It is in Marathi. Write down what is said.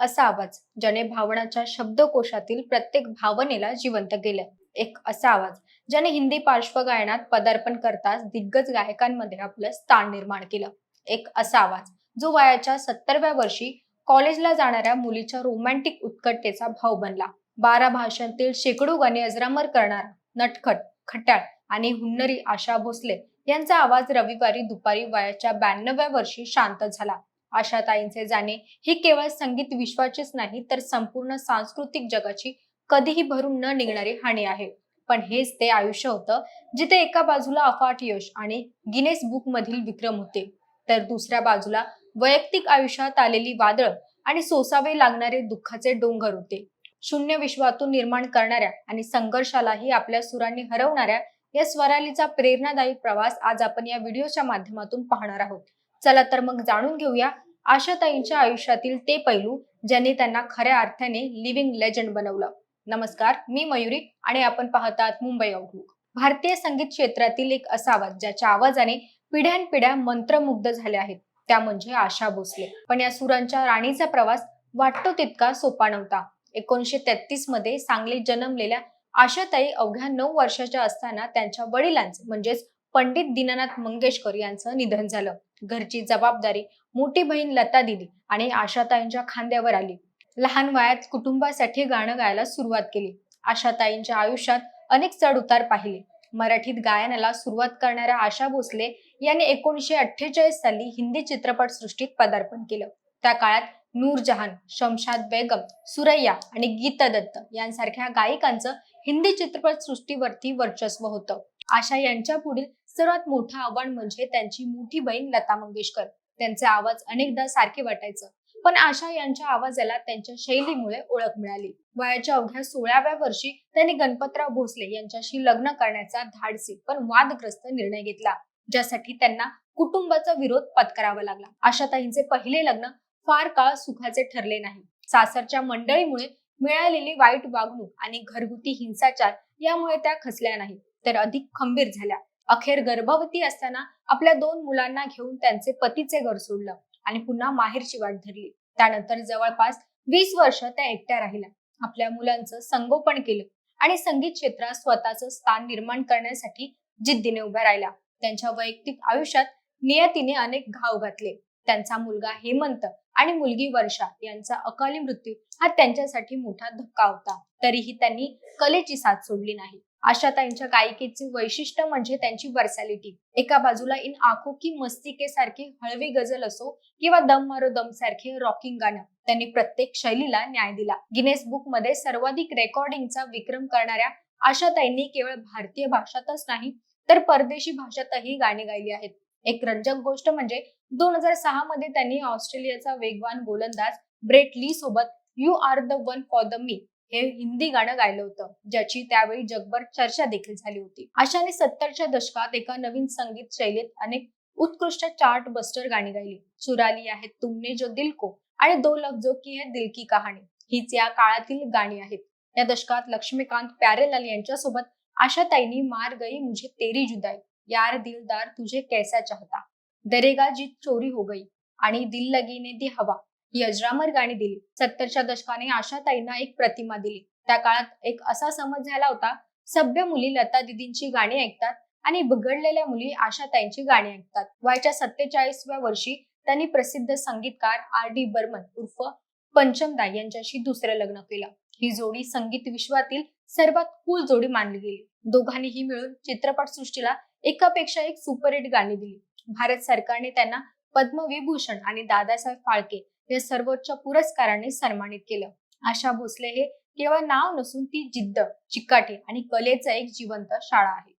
असा आवाज ज्याने भावनाच्या शब्दकोशातील प्रत्येक भावनेला जिवंत केलं. एक असा आवाज ज्याने हिंदी पार्श्वगायनात पदार्पण करताच दिग्गज गायकांमध्ये आपलं स्थान निर्माण केलं. एक असा आवाज जो वयाच्या 70व्या वर्षी कॉलेजला जाणाऱ्या मुलीच्या रोमॅन्टिक उत्कटतेचा भाव बनला. 12 भाषांतील शेकडो गाणी अजरामर करणारा नटखट, खट्याळ आणि हुन्नरी आशा भोसले यांचा आवाज रविवारी दुपारी वयाच्या 92व्या वर्षी शांत झाला. आशाताईंचे जाणे ही केवळ संगीत विश्वाचीच नाही तर संपूर्ण सांस्कृतिक जगाची कधीही भरून न निघणारी हानी आहे. पण हेच ते आयुष्य होतं जिथे एका बाजूला अफाट यश आणि गिनेस बुक मधील विक्रम होते, तर दुसऱ्या बाजूला वैयक्तिक आयुष्यात आलेली वादळ आणि सोसावे लागणारे दुःखाचे डोंगर होते. शून्य विश्वातून निर्माण करणाऱ्या आणि संघर्षालाही आपल्या सुरांनी हरवणाऱ्या या स्वरालीचा प्रेरणादायी प्रवास आज आपण या व्हिडिओच्या माध्यमातून पाहणार आहोत. चला तर मग जाणून घेऊया आशाताईंच्या आयुष्यातील ते पैलू ज्यांनी त्यांना खऱ्या अर्थाने लिव्हिंग लेजंड बनवलं. नमस्कार, मी मयुरी आणि आपण पाहतात मुंबई आउटलुक. भारतीय संगीत क्षेत्रातील एक असा आवाज ज्याच्या आवाजाने पिढ्यानपिढ्या मंत्रमुग्ध झाल्या आहेत, त्या म्हणजे आशा भोसले. पण या सुरांच्या राणीचा प्रवास वाटतो तितका सोपा नव्हता. 1933 मध्ये सांगलीत जन्मलेल्या आशाताई अवघ्या 9 वर्षाच्या असताना त्यांच्या वडिलांचे म्हणजेच पंडित दीनानाथ मंगेशकर यांचं निधन झालं. घरची जबाबदारी मोठी बहीण लता दिदी आणि आशाताईंच्या खांद्यावर आली. लहान वयात कुटुंबासाठी गाणं गायला सुरुवात केली. आशाताईंच्या आयुष्यात अनेक चढ उतार पाहिले. मराठीत गायनाला सुरुवात करणाऱ्या आशा भोसले यांनी 1948 साली हिंदी चित्रपटसृष्टीत पदार्पण केलं. त्या काळात नूरजहान, शमशाद बेगम, सुरैया आणि गीता दत्त यांसारख्या गायिकांचं हिंदी चित्रपटसृष्टीवरती वर्चस्व होतं. आशा यांच्या पुढील सर्वात मोठं आव्हान म्हणजे त्यांची मोठी बहीण लता मंगेशकर. त्यांचे आवाज अनेकदा सारखे वाटायचं, पण आशा यांच्या आवाजाला त्यांच्या शैलीमुळे ओळख मिळाली. वयाच्या अवघ्या 16व्या वर्षी त्यांनी गणपतराव भोसले यांच्याशी लग्न करण्याचा धाडसी पण वादग्रस्त निर्णय घेतला, ज्यासाठी त्यांना कुटुंबाचा विरोध पत्करावा लागला. आशाताईंचे पहिले लग्न फार काळ सुखाचे ठरले नाही. सासरच्या मंडळीमुळे मिळालेली वाईट वागणूक आणि घरगुती हिंसाचार यामुळे त्या खचल्या नाही, तर अधिक खंबीर झाल्या. अखेर गर्भवती असताना आपल्या 2 मुलांना घेऊन त्यांचे पतीचे घर सोडलं आणि पुन्हा माहेरची वाट धरली. त्यानंतर जवळपास 20 वर्ष त्या एकट्या राहिल्या. आपल्या मुलांचं संगोपन केलं आणि संगीत क्षेत्रात स्वतःचं स्थान निर्माण करण्यासाठी जिद्दीने उभ्या राहिल्या. त्यांच्या वैयक्तिक आयुष्यात नियतीने अनेक घाव घातले. त्यांचा मुलगा हेमंत आणि मुलगी वर्षा यांचा अकाली मृत्यू हा त्यांच्यासाठी मोठा धक्का होता. तरीही त्यांनी कलेची साथ सोडली नाही. आशाताईंच्या गायिकेचे वैशिष्ट्य म्हणजे त्यांची वर्सॅलिटी. एका बाजूला इन आंखों की मस्ती के सारखी हळवी गझल असो किंवा दम मारो दम सारखे रॉकिंग गाणं, त्यांनी प्रत्येक शैलीला न्याय दिला. गिनेस बुक मध्ये सर्वाधिक रेकॉर्डिंगचा विक्रम करणाऱ्या आशाताईंनी केवळ भारतीय भाषातच नाही तर परदेशी भाषातही गाणी गायली आहेत. एक रंजक गोष्ट म्हणजे 2006 मध्ये त्यांनी ऑस्ट्रेलियाचा वेगवान गोलंदाज ब्रेट ली सोबत you are the one for the me हे हिंदी गाणं गायलं होतं, ज्याची त्यावेळी जगभर चर्चा देखील झाली होती. आशाने 70च्या दशकात एका नवीन संगीत शैलीत अनेक उत्कृष्ट चार्ट बस्टर गाणी गायली. चुरा लिया है तुमने जो दिल को आणि 2 लफ्जों की है दिल की कहाणी हीच या काळातील गाणी आहेत. या दशकात लक्ष्मीकांत प्यारेलाल यांच्यासोबत आशाताईंनी मार गई मुझे तेरी जुदाई, यार दिलदार तुझे कैसा चाहता, दरेगा जी चोरी हो गई आणि दिल लगी ने दी हवा ही अजरामर गाणी दिली. 70च्या दशकाने आशाताईंना एक प्रतिमा दिली. त्या काळात एक असा समज झाला होता, सभ्य मुली लता दिदींची गाणी ऐकतात आणि बिघडलेल्या मुली आशाताईंची गाणी ऐकतात. वयाच्या 47व्या वर्षी त्यांनी प्रसिद्ध संगीतकार R.D. बर्मन उर्फ पंचमदा यांच्याशी दुसरे लग्न केलं. ही जोडी संगीत विश्वातील सर्वात कूल जोडी मानली गेली. दोघांनीही मिळून चित्रपटसृष्टीला एकापेक्षा एक सुपरहिट गाणी दिली. भारत सरकारने त्यांना पद्मविभूषण आणि दादासाहेब फाळके या सर्वोच्च पुरस्कारांनी सन्मानित केलं. आशा भोसले हे केवळ नाव नसून ती जिद्द, चिकाटी आणि कलेचं एक जिवंत शाळा आहे.